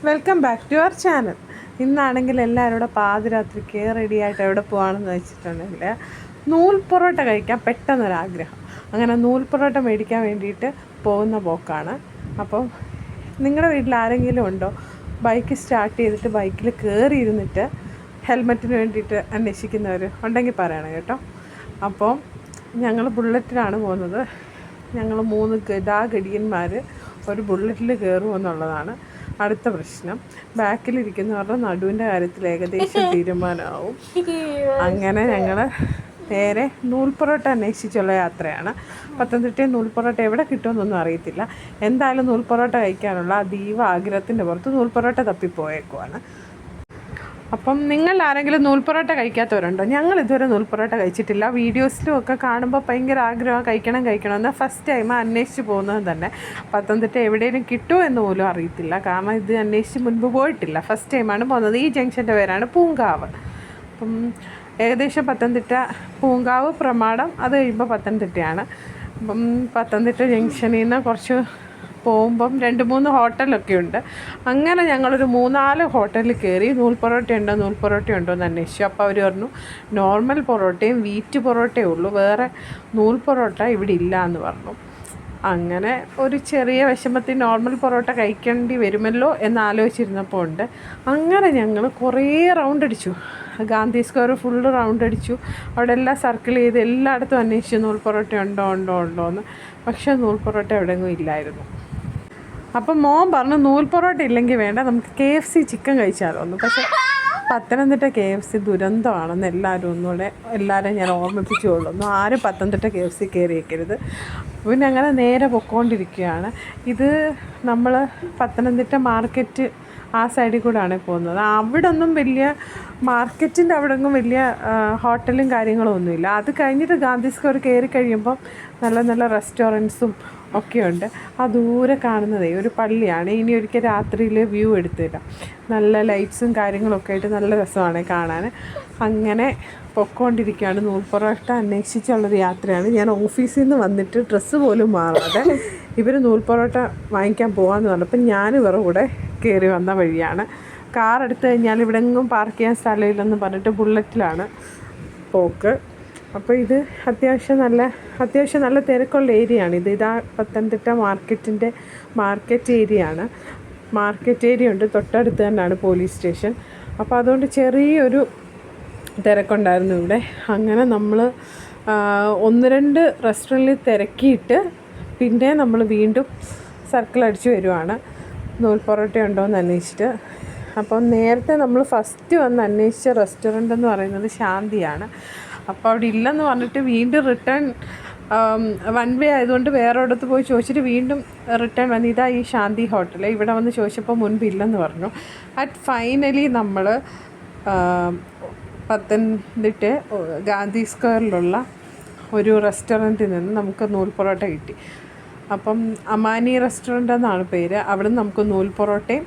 Welcome back to our channel. ഇന്നാണെങ്കിൽ എല്ലാവരും പാതിരാത്രിക്ക് റെഡിയായിട്ട് എവിടെ പോകാമെന്ന് വെച്ചിട്ടുണ്ടെങ്കിൽ നൂൽ പൊറോട്ട കഴിക്കാൻ പെട്ടെന്നൊരാഗ്രഹം. അങ്ങനെ നൂൽ പൊറോട്ട മേടിക്കാൻ വേണ്ടിയിട്ട് പോകുന്ന പോക്കാണ്. അപ്പം നിങ്ങളുടെ വീട്ടിൽ ആരെങ്കിലും ഉണ്ടോ ബൈക്ക് സ്റ്റാർട്ട് ചെയ്തിട്ട് ബൈക്കിൽ കയറിയിരുന്നിട്ട് ഹെൽമെറ്റിന് വേണ്ടിയിട്ട് അന്വേഷിക്കുന്നവർ ഉണ്ടെങ്കിൽ പറയണം കേട്ടോ. അപ്പോൾ ഞങ്ങൾ ബുള്ളറ്റിലാണ് പോകുന്നത്. ഞങ്ങൾ 3 ഗടാഗടിയന്മാർ ഒരു ബുള്ളറ്റിൽ കയറുമെന്നുള്ളതാണ് അടുത്ത പ്രശ്നം. ബാക്കിലിരിക്കുന്നവരുടെ നടുവിൻ്റെ കാര്യത്തിൽ ഏകദേശം തീരുമാനമാവും. അങ്ങനെ ഞങ്ങൾ നേരെ നൂൽ പൊറോട്ട അന്വേഷിച്ചുള്ള യാത്രയാണ്. പത്തനംതിട്ടയിൽ നൂൽ പൊറോട്ട എവിടെ കിട്ടുമെന്നൊന്നും അറിയത്തില്ല. എന്തായാലും നൂൽ പൊറോട്ട കഴിക്കാനുള്ള അതീവ ആഗ്രഹത്തിൻ്റെ പുറത്ത് നൂൽ പൊറോട്ട തപ്പിപ്പോയേക്കുവാണ്. അപ്പം നിങ്ങൾ ആരെങ്കിലും നൂൽ പൊറോട്ട കഴിക്കാത്തവരുണ്ടോ? ഞങ്ങൾ ഇതുവരെ നൂൽ പൊറോട്ട കഴിച്ചിട്ടില്ല. വീഡിയോസിലും ഒക്കെ കാണുമ്പോൾ ഭയങ്കര ആഗ്രഹം കഴിക്കണമെന്ന് ഫസ്റ്റ് ടൈം അന്വേഷിച്ച് പോകുന്നത് തന്നെ. പത്തനംതിട്ട എവിടെയെങ്കിലും കിട്ടുമോ എന്ന് പോലും അറിയത്തില്ല. കാരണം ഇത് അന്വേഷിച്ച് മുൻപ് പോയിട്ടില്ല. ഫസ്റ്റ് ടൈമാണ് പോകുന്നത്. ഈ ജംഗ്ഷൻ്റെ പേരാണ് പൂങ്കാവ്. അപ്പം ഏകദേശം പത്തനംതിട്ട പൂങ്കാവ് പ്രമാടം, അത് കഴിയുമ്പോൾ പത്തനംതിട്ടയാണ്. അപ്പം പത്തനംതിട്ട ജംഗ്ഷനിൽ നിന്ന് കുറച്ച് പോകുമ്പം 2-3 ഹോട്ടലൊക്കെ ഉണ്ട്. അങ്ങനെ ഞങ്ങളൊരു 3-4 ഹോട്ടലിൽ കയറി നൂൽ പൊറോട്ട ഉണ്ടോ എന്ന് അന്വേഷിച്ചു. അപ്പോൾ അവർ പറഞ്ഞു നോർമൽ പൊറോട്ടയും വീറ്റ് പൊറോട്ടയേ ഉള്ളൂ, വേറെ നൂൽ പൊറോട്ട ഇവിടെ ഇല്ല എന്ന് പറഞ്ഞു. അങ്ങനെ ഒരു ചെറിയ വിഷമത്തിൽ നോർമൽ പൊറോട്ട കഴിക്കേണ്ടി വരുമല്ലോ എന്നാലോചിച്ചിരുന്നപ്പോൾ ഉണ്ട്. അങ്ങനെ ഞങ്ങൾ കുറേ റൗണ്ട് അടിച്ചു. ഗാന്ധി സ്ക്വയർ ഫുള്ള് റൗണ്ട് അടിച്ചു. അവിടെ എല്ലാം സർക്കിൾ ചെയ്ത് എല്ലായിടത്തും അന്വേഷിച്ചു നൂൽ പൊറോട്ട ഉണ്ടോ എന്ന്. പക്ഷേ നൂൽ പൊറോട്ട എവിടെയെങ്കിലും ഇല്ലായിരുന്നു. അപ്പം മോൻ പറഞ്ഞു നൂൽ പൊറോട്ട ഇല്ലെങ്കിൽ വേണ്ട, നമുക്ക് KFC ചിക്കൻ കഴിച്ചാലോ എന്ന്. പക്ഷേ പത്തനംതിട്ട KFC ദുരന്തമാണെന്ന് എല്ലാവരും ഞാൻ ഓർമ്മിപ്പിച്ചുകൊള്ളുന്നു. ആരും പത്തനംതിട്ട KFC കയറിയേക്കരുത്. പിന്നെ അങ്ങനെ നേരെ പൊയ്ക്കൊണ്ടിരിക്കുകയാണ്. ഇത് നമ്മൾ പത്തനംതിട്ട മാർക്കറ്റ് ആ സൈഡിൽ കൂടെയാണ് പോകുന്നത്. അവിടെ ഒന്നും വലിയ മാർക്കറ്റിൻ്റെ അവിടെ ഒന്നും വലിയ ഹോട്ടലും കാര്യങ്ങളും ഒന്നുമില്ല. അത് കഴിഞ്ഞിട്ട് ഗാന്ധി സ്ക്വയർ കയറി കഴിയുമ്പം നല്ല നല്ല റെസ്റ്റോറൻറ്റ്സും ഒക്കെയുണ്ട്. ആ ദൂരെ കാണുന്നതേ ഒരു പള്ളിയാണ്. ഇനി ഒരിക്കൽ രാത്രിയിൽ വ്യൂ എടുത്തില്ല. നല്ല ലൈറ്റ്സും കാര്യങ്ങളൊക്കെ ആയിട്ട് നല്ല രസമാണ് കാണാൻ. അങ്ങനെ പൊയ്ക്കൊണ്ടിരിക്കുകയാണ്. നൂൽ പൊറോട്ട അന്വേഷിച്ചുള്ളൊരു യാത്രയാണ്. ഞാൻ ഓഫീസിൽ നിന്ന് വന്നിട്ട് ഡ്രസ്സ് പോലും മാറാതെ ഇവർ നൂൽ പൊറോട്ട വാങ്ങിക്കാൻ പോകാമെന്ന് പറഞ്ഞപ്പോൾ ഞാൻ ഇവരുടെ കൂടെ കയറി വന്ന വഴിയാണ്. കാർ എടുത്തു കഴിഞ്ഞാൽ ഇവിടെ എങ്ങും പാർക്ക് ചെയ്യാൻ സ്ഥലമില്ലെന്ന് പറഞ്ഞിട്ട് ബുള്ളറ്റിലാണ് പോക്ക്. അപ്പോൾ ഇത് അത്യാവശ്യം നല്ല തിരക്കുള്ള ഏരിയയാണ്. ഇതാ പത്തനംതിട്ട മാർക്കറ്റ് ഏരിയയാണ്. മാർക്കറ്റ് ഏരിയ ഉണ്ട്, തൊട്ടടുത്ത് തന്നെയാണ് പോലീസ് സ്റ്റേഷൻ. അപ്പോൾ അതുകൊണ്ട് ചെറിയൊരു തിരക്കുണ്ടായിരുന്നു ഇവിടെ. അങ്ങനെ നമ്മൾ 1-2 റെസ്റ്റോറൻറ്റിൽ തിരക്കിയിട്ട് പിന്നെ നമ്മൾ വീണ്ടും സർക്കിൾ അടിച്ച് വരുവാണ് നൂൽ പൊറോട്ട ഉണ്ടോ എന്ന് അന്വേഷിച്ചിട്ട്. അപ്പം നേരത്തെ നമ്മൾ ഫസ്റ്റ് വന്ന് അന്വേഷിച്ച റെസ്റ്റോറൻ്റ് എന്ന് പറയുന്നത് ശാന്തിയാണ്. അപ്പോൾ അവിടെ ഇല്ലെന്ന് പറഞ്ഞിട്ട് വീണ്ടും റിട്ടേൺ 1 വേ ആയതുകൊണ്ട് വേറെ ഇടത്ത് പോയി ചോദിച്ചിട്ട് വീണ്ടും റിട്ടേൺ വന്ന് ഇതാ ഈ ശാന്തി ഹോട്ടൽ. ഇവിടെ വന്ന് ചോദിച്ചപ്പോൾ മുൻപ് ഇല്ലെന്ന് പറഞ്ഞു. ഫൈനലി നമ്മൾ പത്തനംതിട്ട ഗാന്ധി സ്ക്വയറിലുള്ള ഒരു റെസ്റ്റോറൻറ്റിൽ നിന്ന് നമുക്ക് നൂൽ പൊറോട്ട കിട്ടി. അപ്പം അമാനി റെസ്റ്റോറൻ്റ് എന്നാണ് പേര്. അവിടെ നിന്ന് നമുക്ക് നൂൽ പൊറോട്ടയും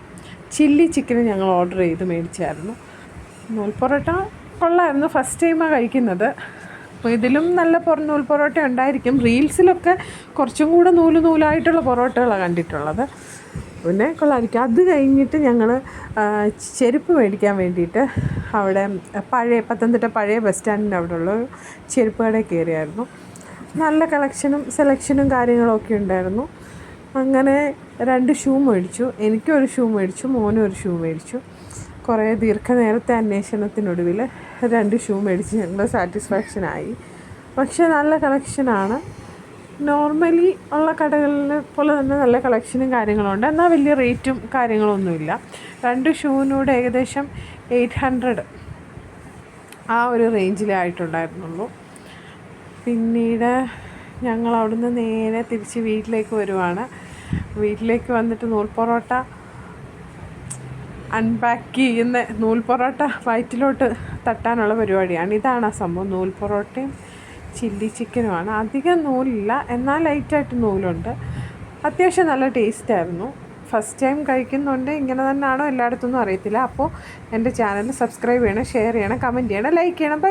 ചില്ലി ചിക്കനും ഞങ്ങൾ ഓർഡർ ചെയ്ത് മേടിച്ചായിരുന്നു. നൂൽ പൊറോട്ട കൊള്ളായിരുന്നു. ഫസ്റ്റ് ടൈമാണ് കഴിക്കുന്നത്. അപ്പോൾ ഇതിലും നല്ല നൂൽ പൊറോട്ട ഉണ്ടായിരിക്കും. റീൽസിലൊക്കെ കുറച്ചും കൂടെ നൂലായിട്ടുള്ള പൊറോട്ടകളാണ് കണ്ടിട്ടുള്ളത്. പിന്നെ കൊള്ളായിരിക്കും. അത് കഴിഞ്ഞിട്ട് ഞങ്ങൾ ചെരുപ്പ് മേടിക്കാൻ വേണ്ടിയിട്ട് അവിടെ പത്തനംതിട്ട പഴയ ബസ് സ്റ്റാൻഡിൻ്റെ അവിടെയുള്ള ചെരുപ്പ് കടയിൽ കയറിയായിരുന്നു. നല്ല സെലക്ഷനും കാര്യങ്ങളൊക്കെ ഉണ്ടായിരുന്നു. അങ്ങനെ 2 ഷൂ മേടിച്ചു. എനിക്കൊരു ഷൂ മേടിച്ചു, മോനും ഒരു ഷൂ മേടിച്ചു. കുറേ ദീർഘനേരത്തെ അന്വേഷണത്തിനൊടുവിൽ 2 ഷൂ മേടിച്ച് ഞങ്ങൾ സാറ്റിസ്ഫാക്ഷനായി. പക്ഷേ നല്ല കളക്ഷനാണ്. നോർമലി ഉള്ള കടകളിൽ പോലെ തന്നെ നല്ല കളക്ഷനും കാര്യങ്ങളുണ്ട്. എന്നാൽ വലിയ റേറ്റും കാര്യങ്ങളൊന്നുമില്ല. 2 ഷൂവിനൂടെ ഏകദേശം 800 ആ ഒരു റേഞ്ചിലായിട്ടുണ്ടായിരുന്നുള്ളൂ. പിന്നീട് ഞങ്ങൾ അവിടുന്ന് നേരെ തിരിച്ച് വീട്ടിലേക്ക് വരുവാണ്. വീട്ടിലേക്ക് വന്നിട്ട് നൂൽ പൊറോട്ട അൺപാക്ക് ചെയ്യുന്ന നൂൽ പൊറോട്ട വയറ്റിലോട്ട് തട്ടാനുള്ള പരിപാടിയാണ്. ഇതാണ് ആ സംഭവം. നൂൽ പൊറോട്ടയും ചില്ലി ചിക്കനുമാണ്. അധികം നൂലില്ല, എന്നാൽ ലൈറ്റായിട്ട് നൂലുണ്ട്. അത്യാവശ്യം നല്ല ടേസ്റ്റായിരുന്നു. ഫസ്റ്റ് ടൈം കഴിക്കുന്നുണ്ട്. ഇങ്ങനെ തന്നെയാണോ എല്ലായിടത്തുനിന്നും അറിയത്തില്ല. അപ്പോൾ എൻ്റെ ചാനൽ സബ്സ്ക്രൈബ് ചെയ്യണം, ഷെയർ ചെയ്യണം, കമൻറ്റ് ചെയ്യണം, ലൈക്ക് ചെയ്യണം.